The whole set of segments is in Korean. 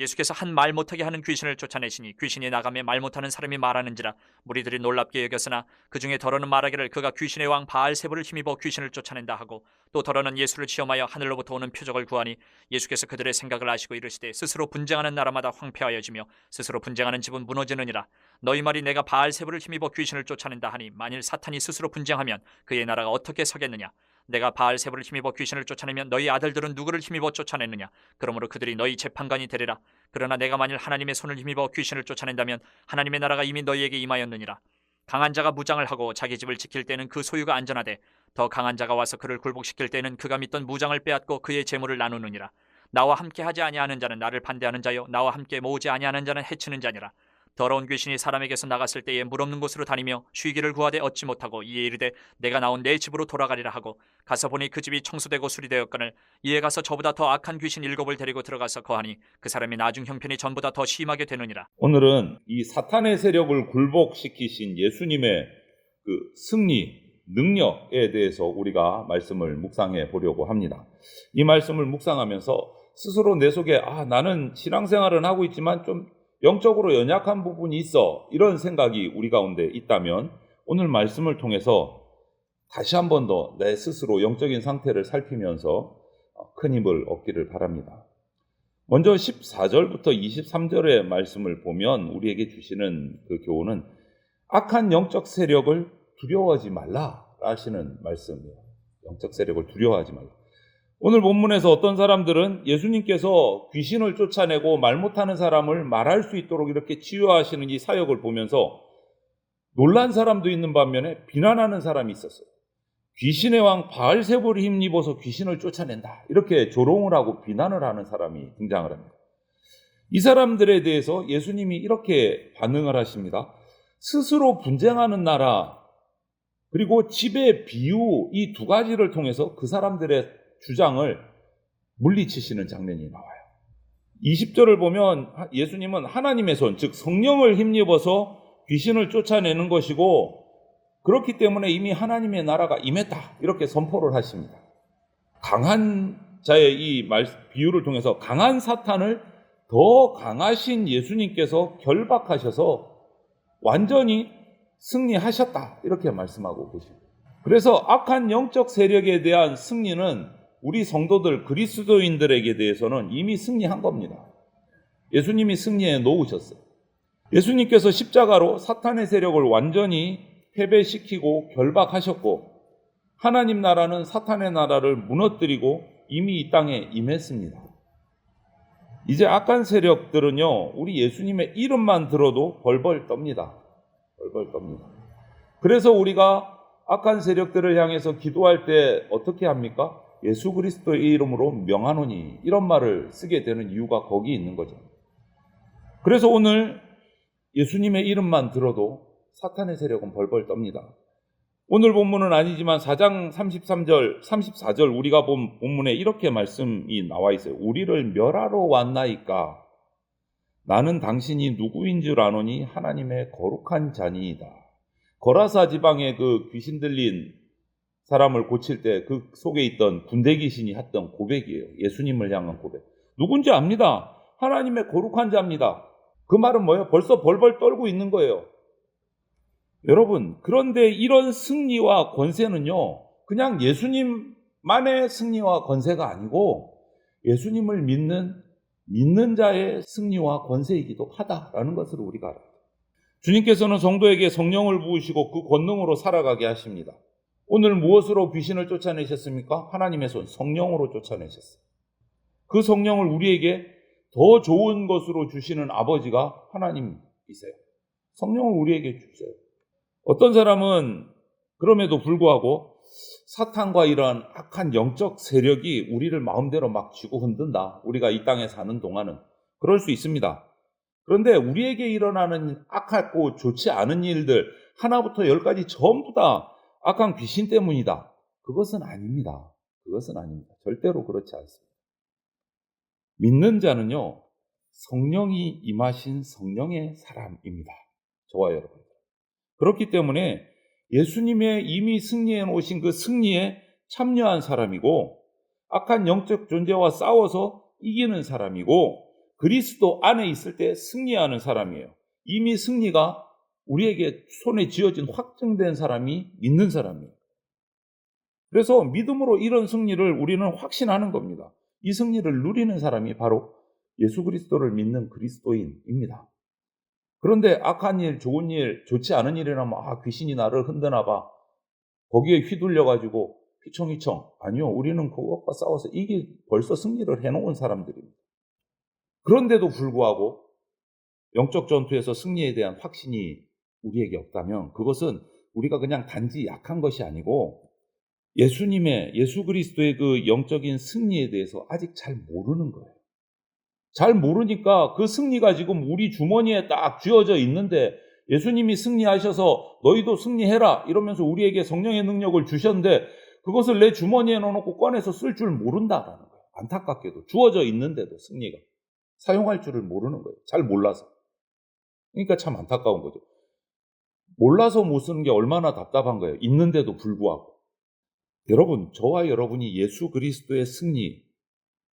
예수께서 한 말 못하게 하는 귀신을 쫓아내시니 귀신이 나가며 말 못하는 사람이 말하는지라 무리들이 놀랍게 여겼으나 그 중에 더러는 말하기를 그가 귀신의 왕 바알세불을 힘입어 귀신을 쫓아낸다 하고 또 더러는 예수를 시험하여 하늘로부터 오는 표적을 구하니 예수께서 그들의 생각을 아시고 이르시되 스스로 분쟁하는 나라마다 황폐하여지며 스스로 분쟁하는 집은 무너지느니라. 너희 말이 내가 바알세불을 힘입어 귀신을 쫓아낸다 하니 만일 사탄이 스스로 분쟁하면 그의 나라가 어떻게 서겠느냐. 내가 바알세불을 힘입어 귀신을 쫓아내면 너희 아들들은 누구를 힘입어 쫓아내느냐. 그러므로 그들이 너희 재판관이 되리라. 그러나 내가 만일 하나님의 손을 힘입어 귀신을 쫓아낸다면 하나님의 나라가 이미 너희에게 임하였느니라. 강한 자가 무장을 하고 자기 집을 지킬 때는 그 소유가 안전하되 더 강한 자가 와서 그를 굴복시킬 때는 그가 믿던 무장을 빼앗고 그의 재물을 나누느니라. 나와 함께 하지 아니하는 자는 나를 반대하는 자요 나와 함께 모으지 아니하는 자는 해치는 자니라. 더러운 귀신이 사람에게서 나갔을 때에 물 없는 곳으로 다니며 쉬기를 구하되 얻지 못하고 이에 이르되 내가 나온 내 집으로 돌아가리라 하고 가서 보니 그 집이 청소되고 수리되었거늘 이에 가서 저보다 더 악한 귀신 7을 데리고 들어가서 거하니 그 사람의 나중 형편이 전보다 더 심하게 되느니라. 오늘은 이 사탄의 세력을 굴복시키신 예수님의 그 승리, 능력에 대해서 우리가 말씀을 묵상해 보려고 합니다. 이 말씀을 묵상하면서 스스로 내 속에 나는 신앙생활은 하고 있지만 좀 영적으로 연약한 부분이 있어, 이런 생각이 우리 가운데 있다면 오늘 말씀을 통해서 다시 한 번 더 내 스스로 영적인 상태를 살피면서 큰 힘을 얻기를 바랍니다. 먼저 14절부터 23절의 말씀을 보면 우리에게 주시는 그 교훈은 악한 영적 세력을 두려워하지 말라 하시는 말씀이에요. 영적 세력을 두려워하지 말라. 오늘 본문에서 어떤 사람들은 예수님께서 귀신을 쫓아내고 말 못하는 사람을 말할 수 있도록 이렇게 치유하시는 이 사역을 보면서 놀란 사람도 있는 반면에 비난하는 사람이 있었어요. 귀신의 왕 바알세불이 힘입어서 귀신을 쫓아낸다, 이렇게 조롱을 하고 비난을 하는 사람이 등장을 합니다. 이 사람들에 대해서 예수님이 이렇게 반응을 하십니다. 스스로 분쟁하는 나라 그리고 집의 비유, 이 두 가지를 통해서 그 사람들의 주장을 물리치시는 장면이 나와요. 20절을 보면 예수님은 하나님의 손, 즉 성령을 힘입어서 귀신을 쫓아내는 것이고 그렇기 때문에 이미 하나님의 나라가 임했다, 이렇게 선포를 하십니다. 강한 자의 이 비유를 통해서 강한 사탄을 더 강하신 예수님께서 결박하셔서 완전히 승리하셨다, 이렇게 말씀하고 계십니다. 그래서 악한 영적 세력에 대한 승리는 우리 성도들 그리스도인들에게 대해서는 이미 승리한 겁니다. 예수님이 승리해 놓으셨어요. 예수님께서 십자가로 사탄의 세력을 완전히 패배시키고 결박하셨고 하나님 나라는 사탄의 나라를 무너뜨리고 이미 이 땅에 임했습니다. 이제 악한 세력들은요, 우리 예수님의 이름만 들어도 벌벌 떱니다. 벌벌 떱니다. 그래서 우리가 악한 세력들을 향해서 기도할 때 어떻게 합니까? 예수 그리스도의 이름으로 명하노니, 이런 말을 쓰게 되는 이유가 거기 있는 거죠. 그래서 오늘 예수님의 이름만 들어도 사탄의 세력은 벌벌 떱니다. 오늘 본문은 아니지만 4장 33절, 34절 우리가 본 본문에 이렇게 말씀이 나와 있어요. 우리를 멸하러 왔나이까? 나는 당신이 누구인 줄 아노니 하나님의 거룩한 자니이다. 거라사 지방에 그 귀신 들린 사람을 고칠 때 그 속에 있던 군대 귀신이 했던 고백이에요. 예수님을 향한 고백. 누군지 압니다. 하나님의 거룩한 자입니다. 그 말은 뭐예요? 벌써 벌벌 떨고 있는 거예요. 여러분, 그런데 이런 승리와 권세는요, 그냥 예수님만의 승리와 권세가 아니고 예수님을 믿는 자의 승리와 권세이기도 하다라는 것을 우리가 알아요. 주님께서는 성도에게 성령을 부으시고 그 권능으로 살아가게 하십니다. 오늘 무엇으로 귀신을 쫓아내셨습니까? 하나님의 손, 성령으로 쫓아내셨어요. 그 성령을 우리에게 더 좋은 것으로 주시는 아버지가 하나님이세요. 성령을 우리에게 주세요. 어떤 사람은 그럼에도 불구하고 사탄과 이러한 악한 영적 세력이 우리를 마음대로 막 쥐고 흔든다, 우리가 이 땅에 사는 동안은 그럴 수 있습니다. 그런데 우리에게 일어나는 악하고 좋지 않은 일들 하나부터 10까지 전부 다 악한 귀신 때문이다, 그것은 아닙니다. 그것은 아닙니다. 절대로 그렇지 않습니다. 믿는 자는요, 성령이 임하신 성령의 사람입니다. 저와 여러분. 그렇기 때문에 예수님의 이미 승리해 놓으신 그 승리에 참여한 사람이고 악한 영적 존재와 싸워서 이기는 사람이고 그리스도 안에 있을 때 승리하는 사람이에요. 이미 승리가 우리에게 손에 쥐어진 확정된 사람이 믿는 사람이에요. 그래서 믿음으로 이런 승리를 우리는 확신하는 겁니다. 이 승리를 누리는 사람이 바로 예수 그리스도를 믿는 그리스도인입니다. 그런데 악한 일, 좋은 일, 좋지 않은 일이라면 귀신이 나를 흔드나 봐. 거기에 휘둘려가지고 휘청휘청. 아니요, 우리는 그것과 싸워서 벌써 승리를 해놓은 사람들입니다. 그런데도 불구하고 영적 전투에서 승리에 대한 확신이 우리에게 없다면 그것은 우리가 그냥 단지 약한 것이 아니고 예수 그리스도의 그 영적인 승리에 대해서 아직 잘 모르는 거예요. 잘 모르니까 그 승리가 지금 우리 주머니에 딱 쥐어져 있는데 예수님이 승리하셔서 너희도 승리해라 이러면서 우리에게 성령의 능력을 주셨는데 그것을 내 주머니에 넣어놓고 꺼내서 쓸 줄 모른다라는 거예요. 안타깝게도 주어져 있는데도 승리가 사용할 줄을 모르는 거예요. 잘 몰라서. 그러니까 참 안타까운 거죠. 몰라서 못 쓰는 게 얼마나 답답한 거예요. 있는데도 불구하고. 여러분, 저와 여러분이 예수 그리스도의 승리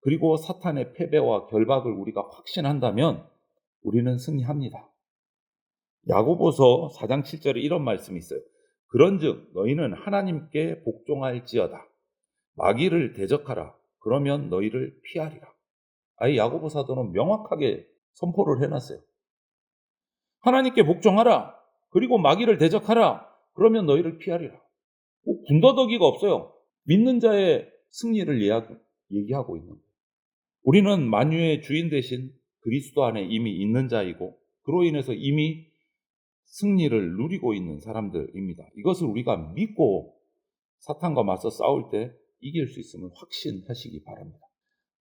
그리고 사탄의 패배와 결박을 우리가 확신한다면 우리는 승리합니다. 야고보서 4장 7절에 이런 말씀이 있어요. 그런즉 너희는 하나님께 복종할지어다. 마귀를 대적하라. 그러면 너희를 피하리라. 아예 야고보 사도는 명확하게 선포를 해놨어요. 하나님께 복종하라. 그리고 마귀를 대적하라. 그러면 너희를 피하리라. 군더더기가 없어요. 믿는 자의 승리를 얘기하고 있는 거예요. 우리는 만유의 주인 대신 그리스도 안에 이미 있는 자이고 그로 인해서 이미 승리를 누리고 있는 사람들입니다. 이것을 우리가 믿고 사탄과 맞서 싸울 때 이길 수 있음을 확신하시기 바랍니다.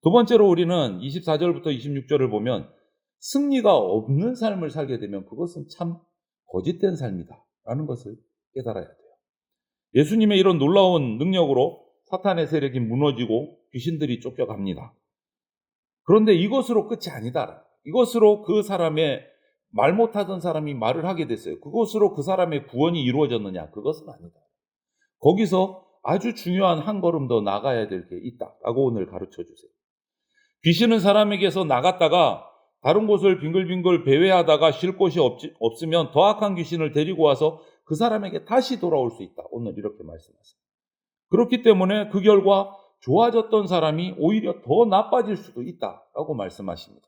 두 번째로 우리는 24절부터 26절을 보면 승리가 없는 삶을 살게 되면 그것은 참 거짓된 삶이다 라는 것을 깨달아야 돼요. 예수님의 이런 놀라운 능력으로 사탄의 세력이 무너지고 귀신들이 쫓겨갑니다. 그런데 이것으로 끝이 아니다. 이것으로 그 사람의 말 못하던 사람이 말을 하게 됐어요. 그것으로 그 사람의 구원이 이루어졌느냐? 그것은 아니다. 거기서 아주 중요한 한 걸음 더 나가야 될 게 있다라고 오늘 가르쳐 주세요. 귀신은 사람에게서 나갔다가 다른 곳을 빙글빙글 배회하다가 쉴 곳이 없으면 더 악한 귀신을 데리고 와서 그 사람에게 다시 돌아올 수 있다. 오늘 이렇게 말씀하세요. 그렇기 때문에 그 결과 좋아졌던 사람이 오히려 더 나빠질 수도 있다라고 말씀하십니다.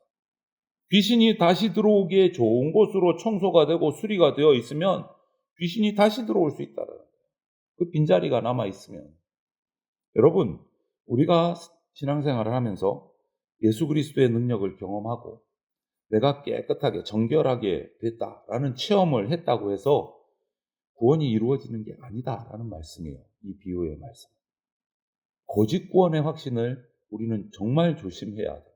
귀신이 다시 들어오기에 좋은 곳으로 청소가 되고 수리가 되어 있으면 귀신이 다시 들어올 수 있다라는 거예요. 그 빈자리가 남아 있으면. 여러분, 우리가 신앙생활을 하면서 예수 그리스도의 능력을 경험하고 내가 깨끗하게 정결하게 됐다라는 체험을 했다고 해서 구원이 이루어지는 게 아니다라는 말씀이에요. 이 비유의 말씀. 거짓 구원의 확신을 우리는 정말 조심해야 됩니다.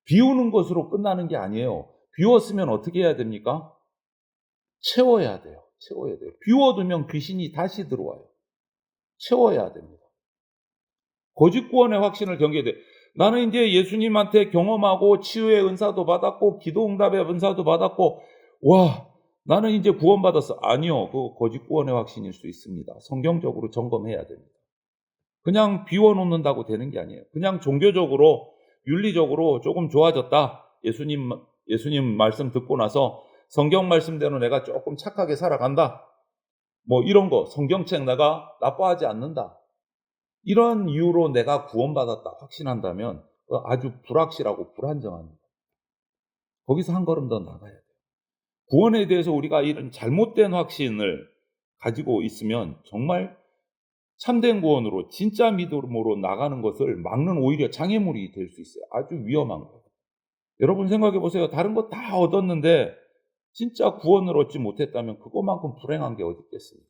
비우는 것으로 끝나는 게 아니에요. 비웠으면 어떻게 해야 됩니까? 채워야 돼요. 채워야 돼요. 비워두면 귀신이 다시 들어와요. 채워야 됩니다. 거짓 구원의 확신을 경계해야 돼요. 나는 이제 예수님한테 경험하고 치유의 은사도 받았고 기도 응답의 은사도 받았고 나는 이제 구원받았어. 아니요. 그거 거짓 구원의 확신일 수 있습니다. 성경적으로 점검해야 됩니다. 그냥 비워놓는다고 되는 게 아니에요. 그냥 종교적으로 윤리적으로 조금 좋아졌다. 예수님 말씀 듣고 나서 성경 말씀대로 내가 조금 착하게 살아간다. 이런 거 성경책 내가 나빠하지 않는다. 이런 이유로 내가 구원받았다 확신한다면 아주 불확실하고 불안정합니다. 거기서 한 걸음 더 나가야 돼요. 구원에 대해서 우리가 이런 잘못된 확신을 가지고 있으면 정말 참된 구원으로 진짜 믿음으로 나가는 것을 막는 오히려 장애물이 될 수 있어요. 아주 위험한 거예요. 여러분 생각해 보세요. 다른 거 다 얻었는데 진짜 구원을 얻지 못했다면 그것만큼 불행한 게 어디 있겠습니까?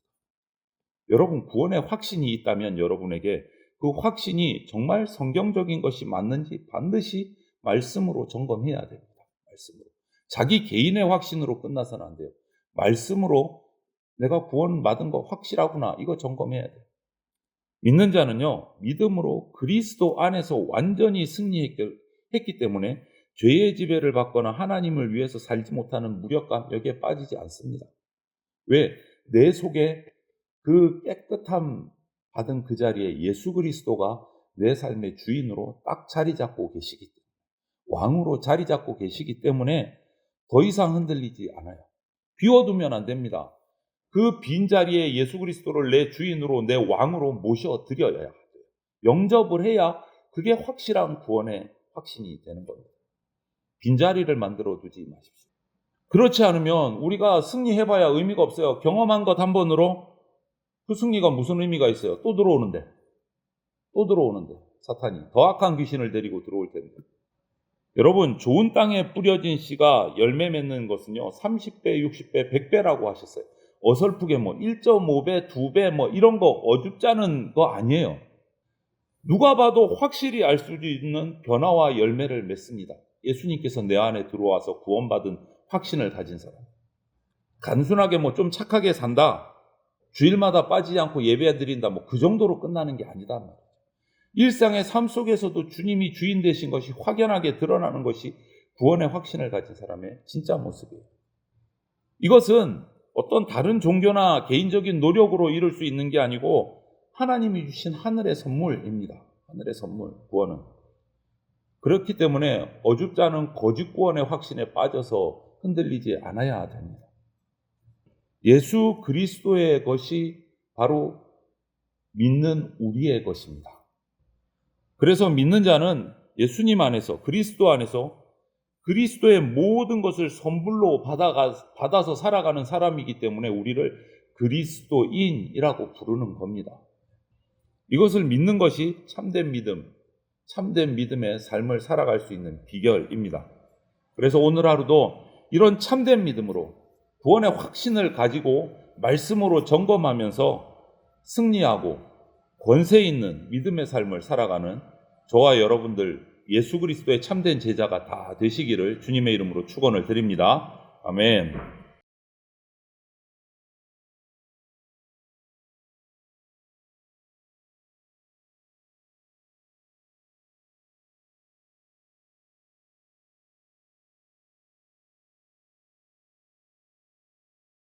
여러분 구원의 확신이 있다면 여러분에게 그 확신이 정말 성경적인 것이 맞는지 반드시 말씀으로 점검해야 됩니다. 말씀으로. 자기 개인의 확신으로 끝나서는 안 돼요. 말씀으로 내가 구원받은 거 확실하구나 이거 점검해야 돼요. 믿는 자는요, 믿음으로 그리스도 안에서 완전히 승리했기 때문에 죄의 지배를 받거나 하나님을 위해서 살지 못하는 무력감 여기에 빠지지 않습니다. 왜? 내 속에 그 깨끗함 받은 그 자리에 예수 그리스도가 내 삶의 주인으로 딱 자리 잡고 계시기 때문에 왕으로 자리 잡고 계시기 때문에 더 이상 흔들리지 않아요. 비워두면 안 됩니다. 그 빈자리에 예수 그리스도를 내 주인으로, 내 왕으로 모셔드려야 해요. 영접을 해야 그게 확실한 구원의 확신이 되는 겁니다. 빈자리를 만들어 두지 마십시오. 그렇지 않으면 우리가 승리해봐야 의미가 없어요. 경험한 것 한 번으로 그 승리가 무슨 의미가 있어요? 또 들어오는데 사탄이 더 악한 귀신을 데리고 들어올 텐데. 여러분, 좋은 땅에 뿌려진 씨가 열매 맺는 것은요 30배, 60배, 100배라고 하셨어요. 어설프게 1.5배, 2배 이런 거 어줍지 않은 거 아니에요. 누가 봐도 확실히 알 수 있는 변화와 열매를 맺습니다. 예수님께서 내 안에 들어와서 구원받은 확신을 가진 사람. 단순하게 좀 착하게 산다, 주일마다 빠지지 않고 예배 드린다, 그 정도로 끝나는 게 아니다 말이에요. 일상의 삶 속에서도 주님이 주인 되신 것이 확연하게 드러나는 것이 구원의 확신을 가진 사람의 진짜 모습이에요. 이것은 어떤 다른 종교나 개인적인 노력으로 이룰 수 있는 게 아니고 하나님이 주신 하늘의 선물입니다. 하늘의 선물, 구원은. 그렇기 때문에 어줍지 않은 거짓 구원의 확신에 빠져서 흔들리지 않아야 됩니다. 예수 그리스도의 것이 바로 믿는 우리의 것입니다. 그래서 믿는 자는 예수님 안에서, 그리스도 안에서 그리스도의 모든 것을 선물로 받아서 살아가는 사람이기 때문에 우리를 그리스도인이라고 부르는 겁니다. 이것을 믿는 것이 참된 믿음, 참된 믿음의 삶을 살아갈 수 있는 비결입니다. 그래서 오늘 하루도 이런 참된 믿음으로 구원의 확신을 가지고 말씀으로 점검하면서 승리하고 권세 있는 믿음의 삶을 살아가는 저와 여러분들 예수 그리스도의 참된 제자가 다 되시기를 주님의 이름으로 축원을 드립니다. 아멘.